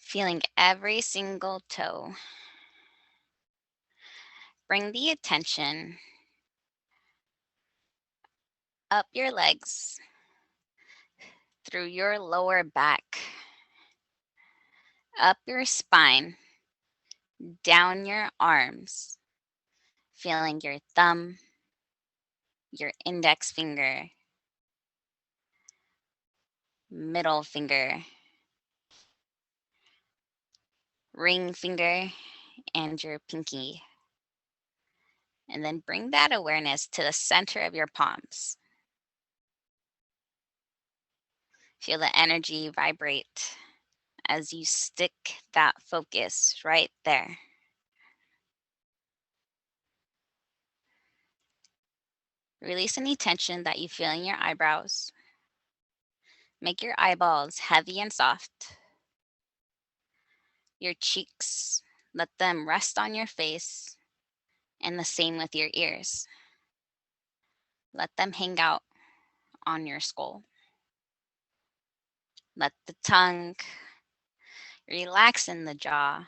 feeling every single toe. Bring the attention up your legs, through your lower back, up your spine, down your arms, feeling your thumb, your index finger, middle finger, ring finger, and your pinky. And then bring that awareness to the center of your palms. Feel the energy vibrate as you stick that focus right there. Release any tension that you feel in your eyebrows. Make your eyeballs heavy and soft. Your cheeks, let them rest on your face, and the same with your ears. Let them hang out on your skull. Let the tongue relax in the jaw.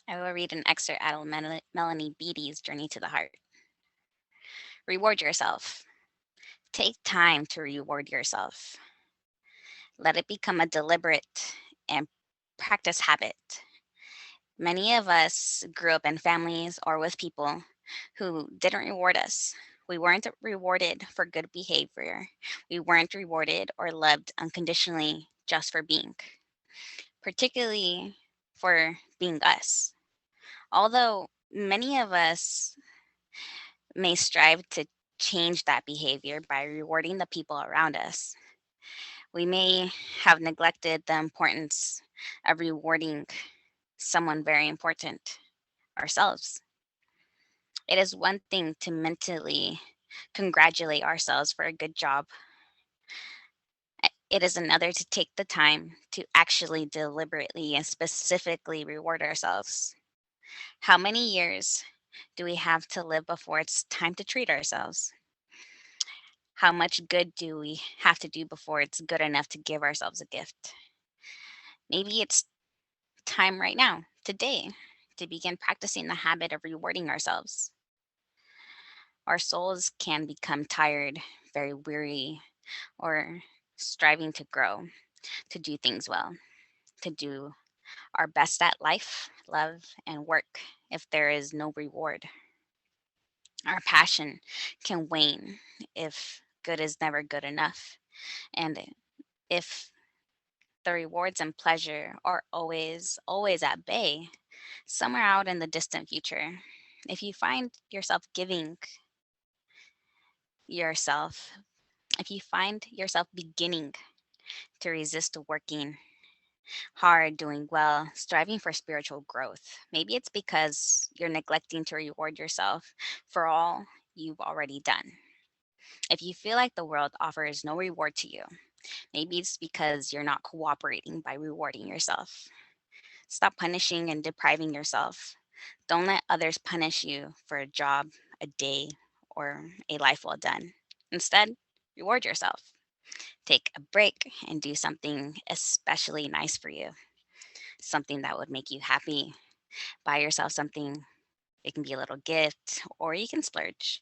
I will read an excerpt out of Melanie Beattie's Journey to the Heart. Reward yourself. Take time to reward yourself. Let it become a deliberate and practice habit. Many of us grew up in families or with people who didn't reward us. We weren't rewarded for good behavior. We weren't rewarded or loved unconditionally just for being, particularly for being us. Although many of us may strive to change that behavior by rewarding the people around us, we may have neglected the importance of rewarding someone very important, ourselves. It is one thing to mentally congratulate ourselves for a good job. It is another to take the time to actually deliberately and specifically reward ourselves. How many years do we have to live before it's time to treat ourselves? How much good do we have to do before it's good enough to give ourselves a gift? Maybe it's time right now, today, to begin practicing the habit of rewarding ourselves. Our souls can become tired, very weary, or striving to grow, to do things well, to do our best at life, love, and work if there is no reward. Our passion can wane if good is never good enough, and if the rewards and pleasure are always at bay, somewhere out in the distant future. If you find yourself giving yourself, if you find yourself beginning to resist working hard, doing well, striving for spiritual growth, maybe it's because you're neglecting to reward yourself for all you've already done. If you feel like the world offers no reward to you, maybe it's because you're not cooperating by rewarding yourself. Stop punishing and depriving yourself. Don't let others punish you for a job, a day, or a life well done. Instead, reward yourself. Take a break and do something especially nice for you, something that would make you happy. Buy yourself something. It can be a little gift, or you can splurge.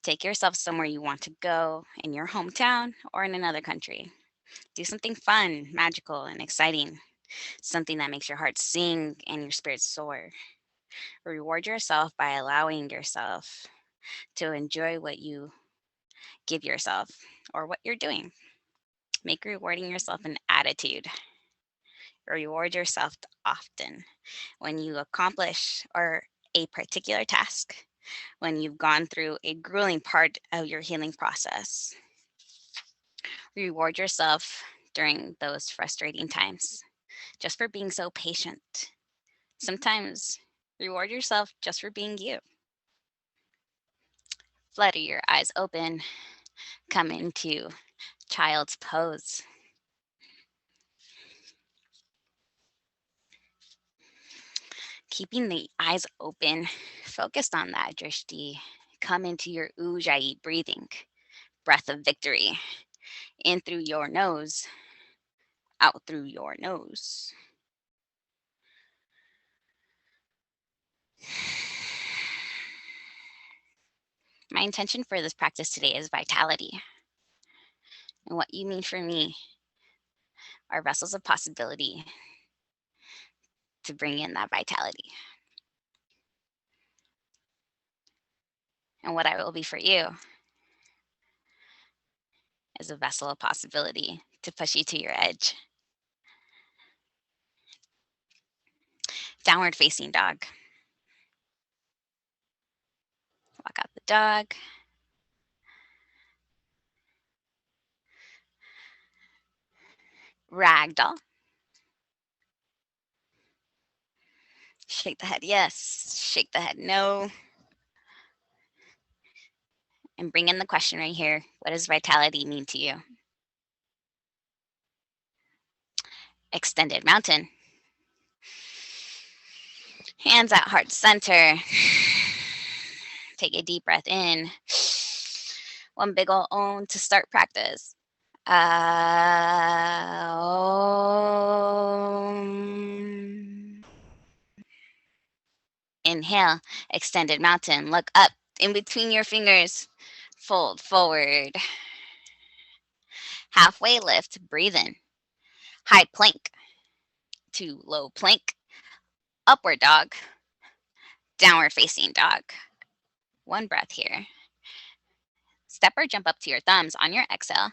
Take yourself somewhere you want to go in your hometown or in another country. Do something fun, magical, and exciting, something that makes your heart sing and your spirit soar. Reward yourself by allowing yourself to enjoy what you give yourself or what you're doing. Make rewarding yourself an attitude. Reward yourself often when you accomplish or a particular task, when you've gone through a grueling part of your healing process. Reward yourself during those frustrating times just for being so patient. Sometimes reward yourself just for being you. Flutter your eyes open, come into child's pose. Keeping the eyes open, focused on that drishti. Come into your ujjayi breathing, breath of victory. In through your nose, out through your nose. My intention for this practice today is vitality. And what you mean for me are vessels of possibility to bring in that vitality. And what I will be for you is a vessel of possibility to push you to your edge. Downward facing dog. Walk out the dog. Ragdoll. Shake the head yes, shake the head no. And bring in the question right here. What does vitality mean to you? Extended mountain. Hands at heart center. Take a deep breath in. One big ol' own to start practice. Inhale, extended mountain. Look up in between your fingers. Fold forward. Halfway lift, breathe in. High plank to low plank. Upward dog. Downward facing dog. One breath here. Step or jump up to your thumbs on your exhale.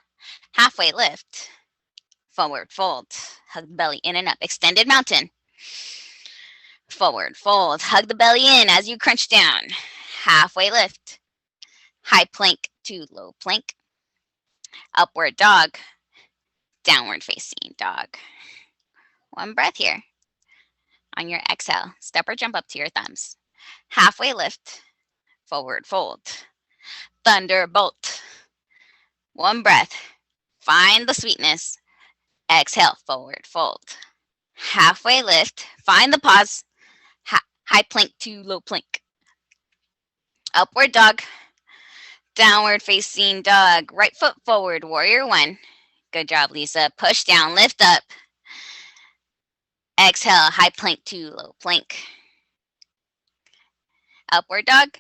Halfway lift. Forward fold. Hug the belly in and up. Extended mountain. Forward fold. Hug the belly in as you crunch down. Halfway lift. High plank to low plank. Upward dog. Downward facing dog. One breath here. On your exhale, step or jump up to your thumbs. Halfway lift. Forward fold. Thunderbolt. One breath. Find the sweetness. Exhale, forward fold. Halfway lift. Find the pause. High plank to low plank. Upward dog. Downward facing dog. Right foot forward, warrior one. Good job, Lisa. Push down, lift up. Exhale, high plank to low plank. Upward dog.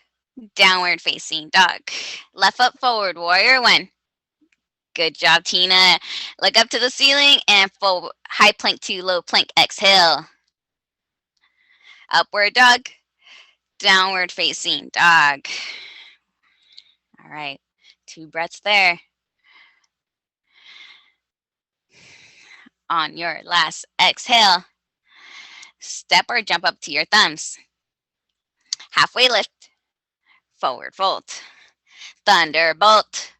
Downward facing dog. Left foot forward, warrior one. Good job, Tina. Look up to the ceiling and forward, high plank to low plank. Exhale. Upward dog. Downward facing dog. All right. 2 breaths there. On your last exhale, step or jump up to your thumbs. Halfway lift. Forward fold. Thunderbolt.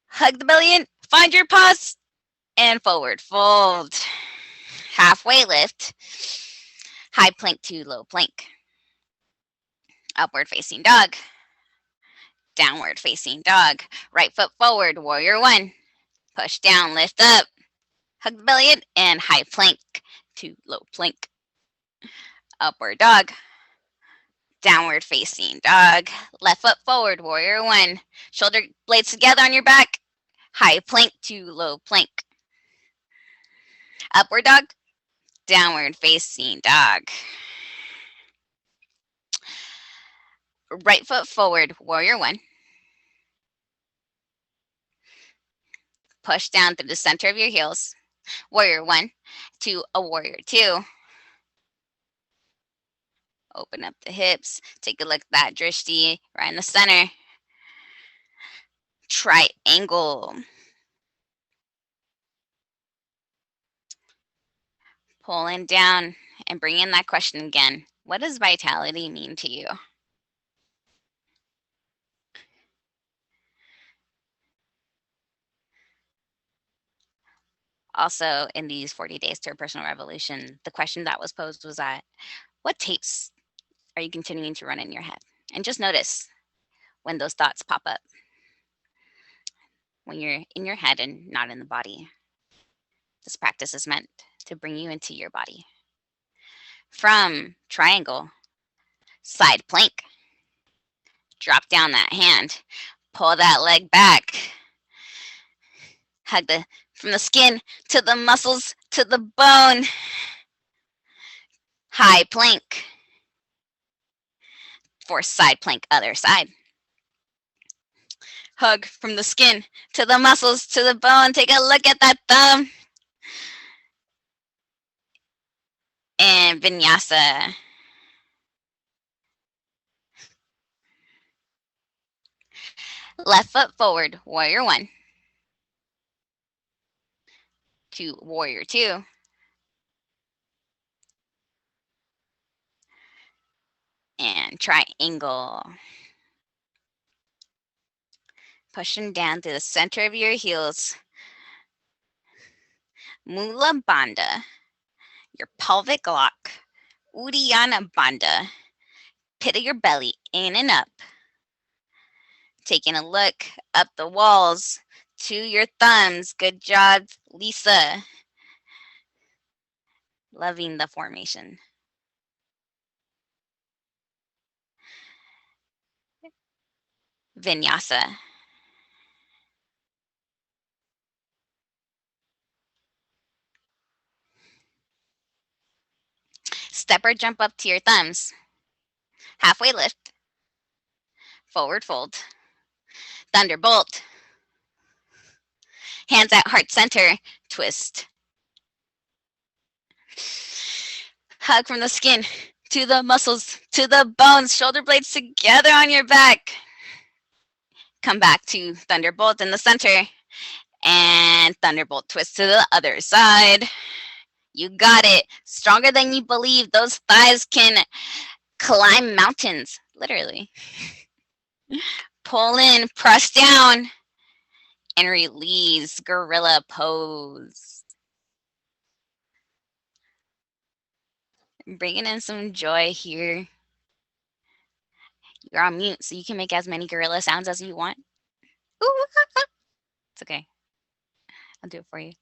Hug the belly in. Find your pause. And forward fold. Halfway lift. High plank to low plank. Upward facing dog. Downward facing dog. Right foot forward, warrior one. Push down, lift up. Hug the belly in and high plank to low plank. Upward dog. Downward facing dog. Left foot forward, warrior one. Shoulder blades together on your back. High plank to low plank. Upward dog. Downward facing dog. Right foot forward, warrior one. Push down through the center of your heels. Warrior one to a warrior two. Open up the hips. Take a look at that drishti right in the center. Triangle. Pulling down and bring in that question again. What does vitality mean to you? Also, in these 40 days to a personal revolution, the question that was posed was that, what tapes are you continuing to run in your head? And just notice when those thoughts pop up, when you're in your head and not in the body. This practice is meant to bring you into your body. From triangle, side plank, drop down that hand, pull that leg back, From the skin to the muscles to the bone. High plank. For side plank, other side. Hug from the skin to the muscles to the bone. Take a look at that thumb. And vinyasa. Left foot forward, warrior one. To warrior two. And triangle. Pushing down to the center of your heels. Mula Bandha, your pelvic lock. Uddiyana Bandha, pit of your belly, in and up. Taking a look up the walls to your thumbs. Good job, Lisa. Loving the formation. Vinyasa. Step or jump up to your thumbs. Halfway lift. Forward fold. Thunderbolt. Hands at heart center. Twist. Hug from the skin to the muscles to the bones. Shoulder blades together on your back. Come back to Thunderbolt in the center. And Thunderbolt twist to the other side. You got it. Stronger than you believe. Those thighs can climb mountains, literally. Pull in, press down, and release. Gorilla pose. Bringing in some joy here. You're on mute, so you can make as many gorilla sounds as you want. Ooh, it's okay. I'll do it for you.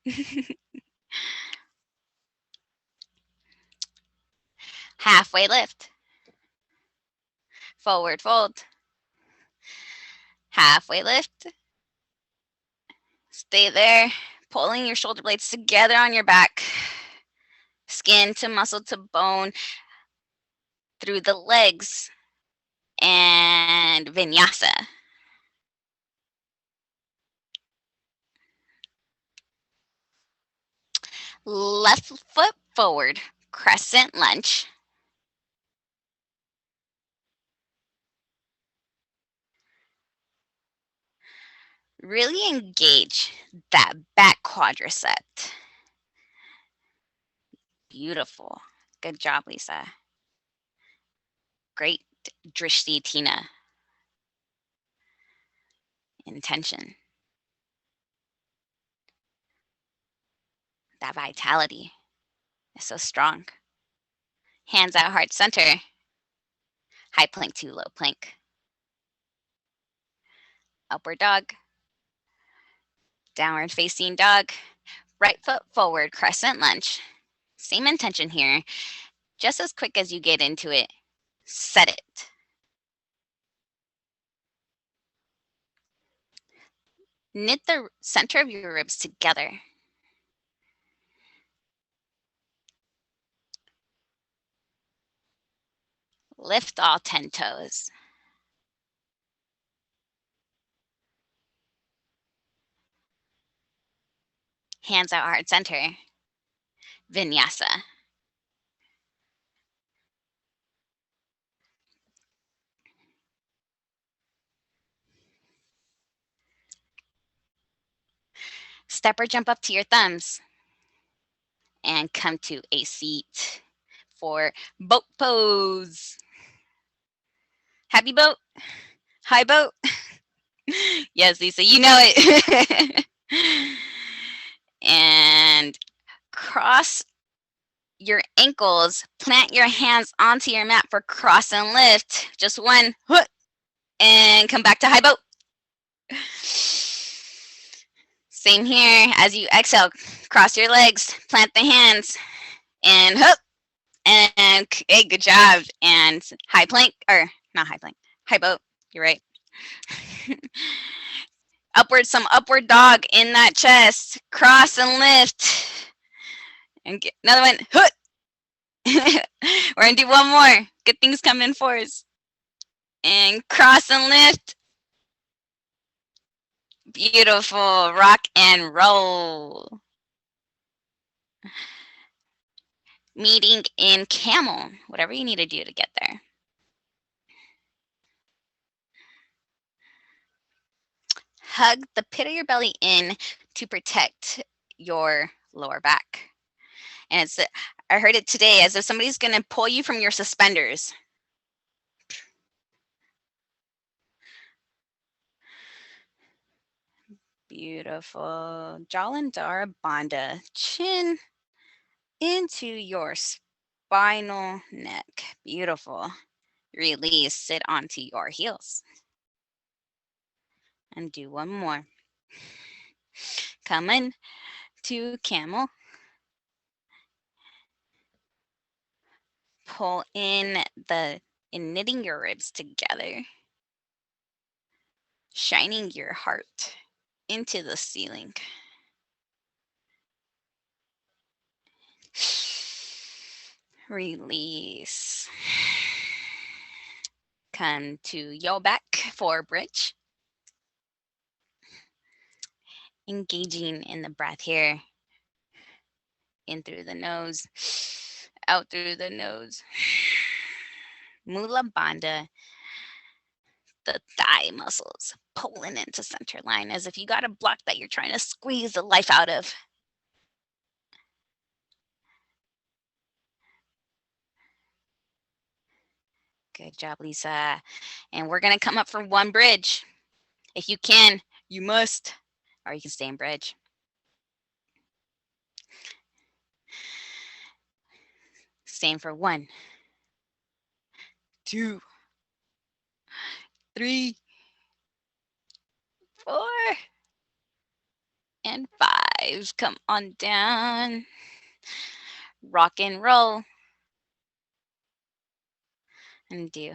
Halfway lift. Forward fold. Halfway lift. Stay there, pulling your shoulder blades together on your back. Skin to muscle to bone through the legs. And vinyasa. Left foot forward, crescent lunge. Really engage that back quadricep. Beautiful. Good job, Lisa. Great drishti, Tina. Intention. That vitality is so strong. Hands at heart center. High plank to low plank. Upward dog. Downward facing dog. Right foot forward, crescent lunge. Same intention here. Just as quick as you get into it, set it. Knit the center of your ribs together. Lift all 10 toes. Hands at heart center. Vinyasa. Step or jump up to your thumbs. And come to a seat for boat pose. Happy boat. High boat. Yes, Lisa, you know it. And cross your ankles. Plant your hands onto your mat for cross and lift. Just one. And come back to high boat. Same here. As you exhale, cross your legs, plant the hands, and hook. And hey, good job. And high plank, or not high plank, high boat. You're right. Some upward dog in that chest. Cross and lift. And get another one. Hoot. We're gonna do one more. Good things come in fours. And cross and lift. Beautiful. Rock and roll. Meeting in camel. Whatever you need to do to get there. Hug the pit of your belly in to protect your lower back. And I heard it today as if somebody's going to pull you from your suspenders. Beautiful. Jalandhara Bandha. Chin into your spinal neck. Beautiful. Release. Sit onto your heels. And do one more. Come in to camel. Pull in knitting your ribs together. Shining your heart into the ceiling. Release. Come to your back for bridge. Engaging in the breath here. In through the nose, out through the nose. Mula Bandha, the thigh muscles pulling into center line as if you got a block that you're trying to squeeze the life out of. Good job, Lisa. And we're going to come up for one bridge. If you can, you must. Or you can stay in bridge. Staying for 1, 2, 3, 4, and 5. Come on down. Rock and roll. And do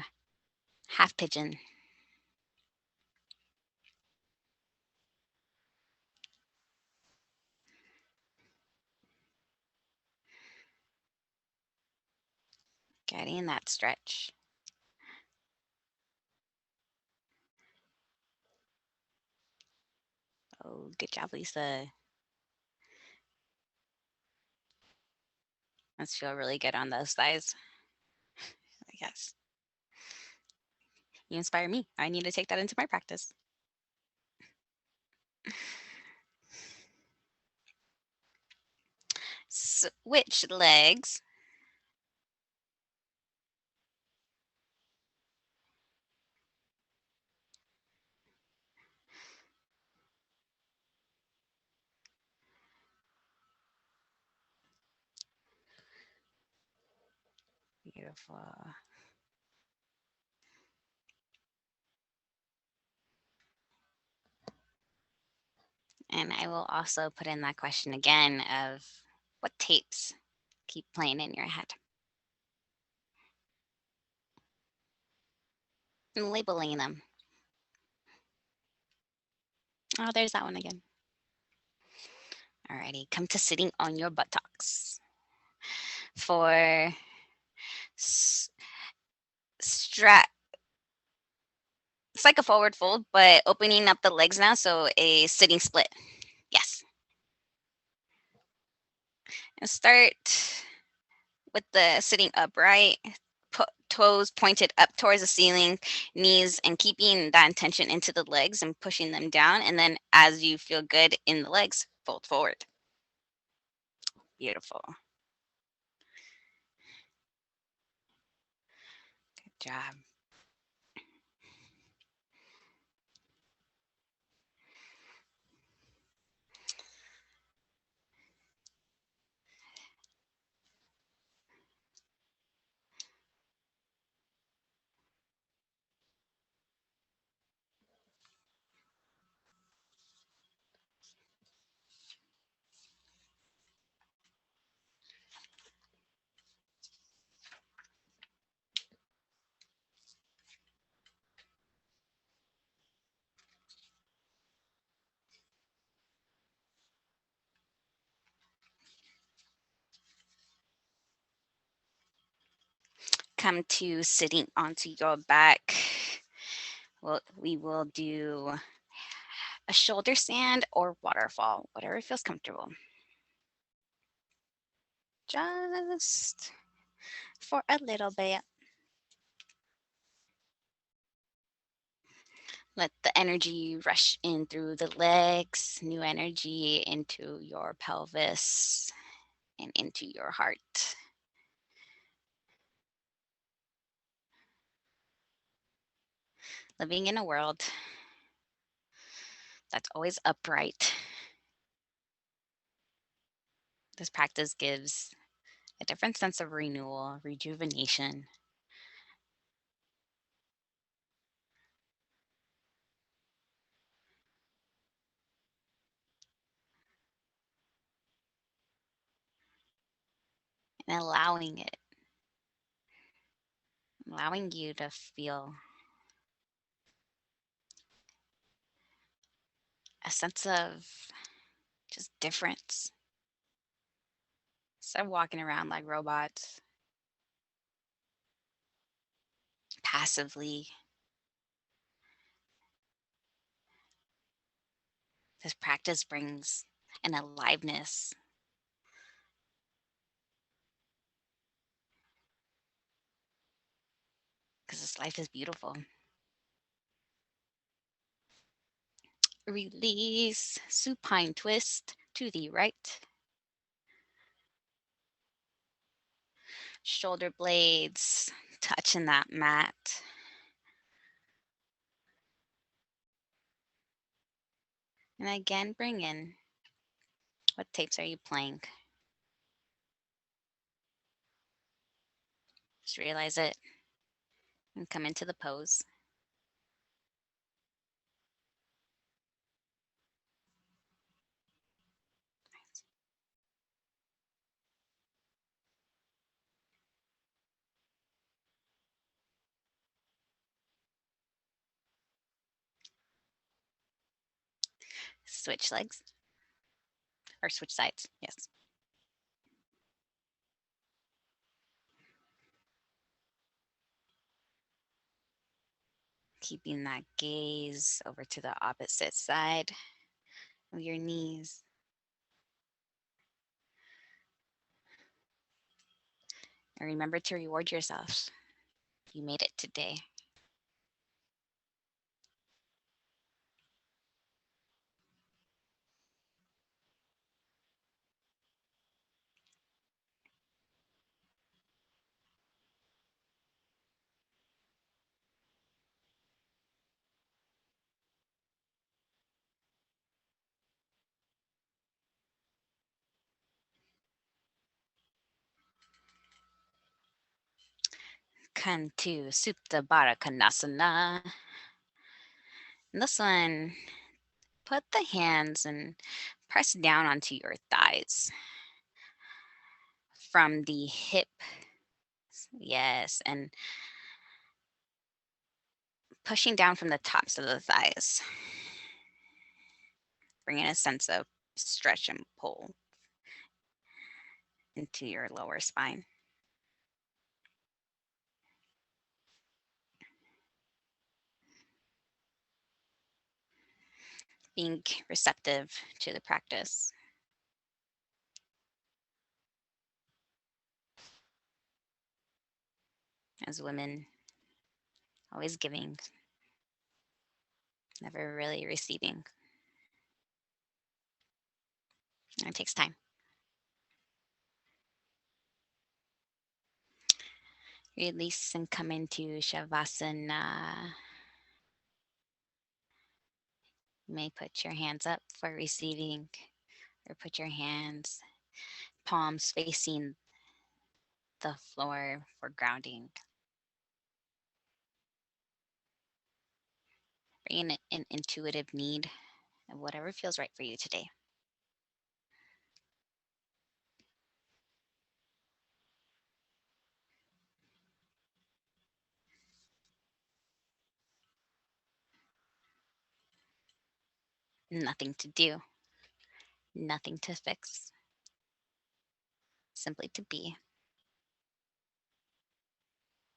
half pigeon. Getting that stretch. Oh, good job, Lisa. Must feel really good on those thighs. Yes. You inspire me. I need to take that into my practice. Switch legs. Beautiful. And I will also put in that question again of what tapes keep playing in your head. And labeling them. Oh, there's that one again. Alrighty, come to sitting on your buttocks. For strap. It's like a forward fold, but opening up the legs now, so a sitting split. Yes. And start with the sitting upright, toes pointed up towards the ceiling, knees, and keeping that intention into the legs and pushing them down. And then as you feel good in the legs, fold forward. Beautiful. Good job. come to sitting onto your back. Well, we will do a shoulder stand or waterfall, whatever feels comfortable. Just for a little bit. Let the energy rush in through the legs, new energy into your pelvis and into your heart. Living in a world that's always upright, this practice gives a different sense of renewal, rejuvenation, and allowing you to feel a sense of just difference. Instead of walking around like robots, passively, this practice brings an aliveness because this life is beautiful. Release, supine twist to the right. Shoulder blades touching that mat. And again, bring in, what tapes are you playing? Just realize it and come into the pose. Switch legs or switch sides. Yes. Keeping that gaze over to the opposite side of your knees. And remember to reward yourself. You made it today. Come to Supta Baddha Konasana. And this one, put the hands and press down onto your thighs from the hip. Yes, and pushing down from the tops of the thighs, bringing a sense of stretch and pull into your lower spine. Being receptive to the practice. As women, always giving, never really receiving. And it takes time. Release and come into Shavasana. You may put your hands up for receiving, or put your hands, palms facing the floor for grounding. Bring in an intuitive need of whatever feels right for you today. Nothing to do, nothing to fix, simply to be.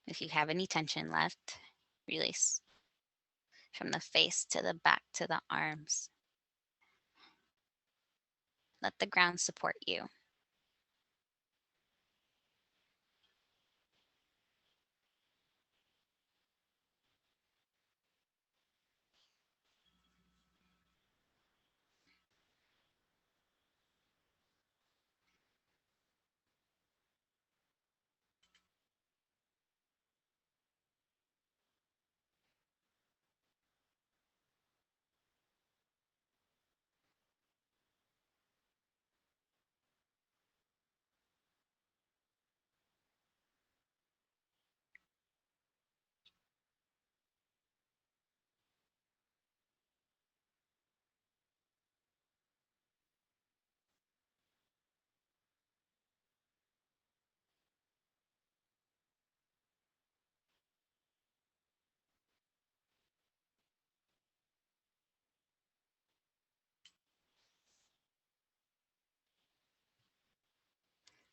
If you have any tension left, release from the face to the back to the arms. Let the ground support you.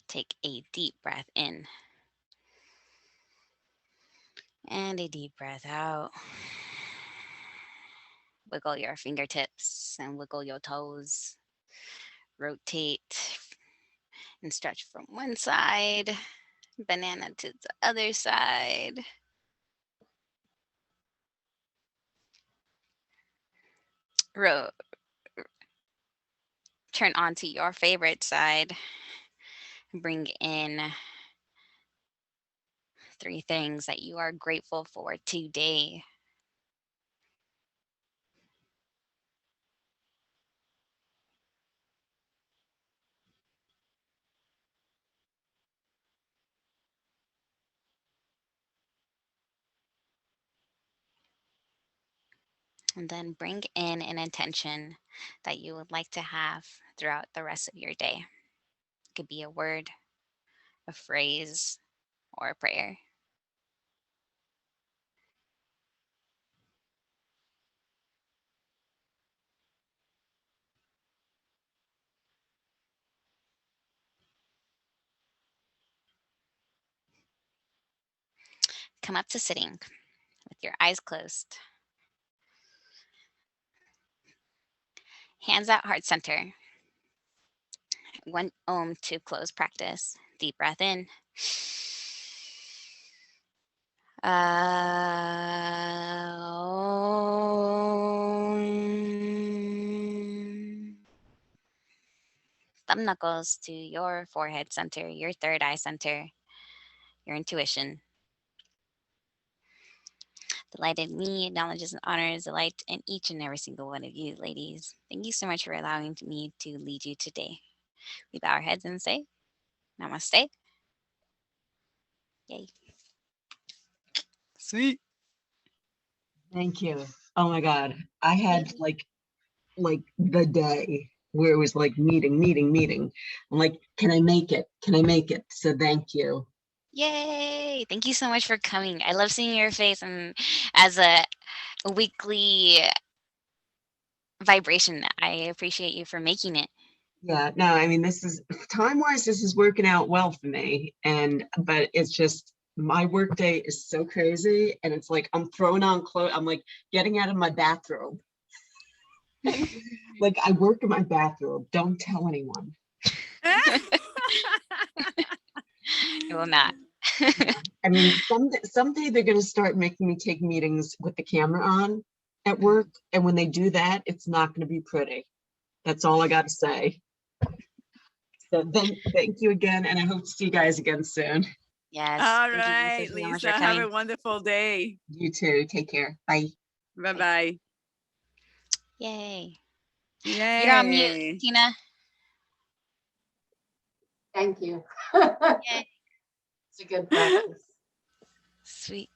Take a deep breath in and a deep breath out. Wiggle your fingertips and wiggle your toes. Rotate and stretch from one side, banana to the other side. Ro- Turn onto your favorite side. Bring in 3 things that you are grateful for today. And then bring in an intention that you would like to have throughout the rest of your day. It could be a word, a phrase, or a prayer. Come up to sitting with your eyes closed, hands at heart center. One Om to close practice. Deep breath in. Om. Thumb knuckles to your forehead center, your third eye center, your intuition. The light in me acknowledges and honors the light in each and every single one of you, ladies. Thank you so much for allowing me to lead you today. We bow our heads and say, Namaste. Yay. Sweet. Thank you. Oh my God. I had Yay. like the day where it was like meeting. I'm like, can I make it? Can I make it? So thank you. Yay. Thank you so much for coming. I love seeing your face, and as a weekly vibration, I appreciate you for making it. Yeah, no, I mean, this is time-wise, this is working out well for me. But it's just my work day is so crazy. And it's like I'm throwing on clothes, I'm like getting out of my bathrobe. Like I work in my bathrobe. Don't tell anyone. I will not. I mean, someday they're going to start making me take meetings with the camera on at work. And when they do that, it's not going to be pretty. That's all I got to say. So thank you again. And I hope to see you guys again soon. Yes. All Thank you right, so much Lisa, for have coming. a wonderful day. You too. Take care. Bye. Bye-bye. Yay. Yay. You're on mute, Tina. Thank you. Yay. It's a good practice. Sweet.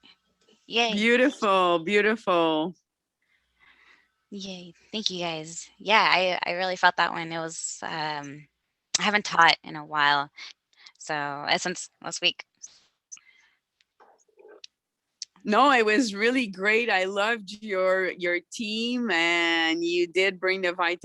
Yay. Beautiful, beautiful. Yay. Thank you guys. Yeah, I really felt that one. It was I haven't taught in a while. So since last week. No, it was really great. I loved your team, and you did bring the vitality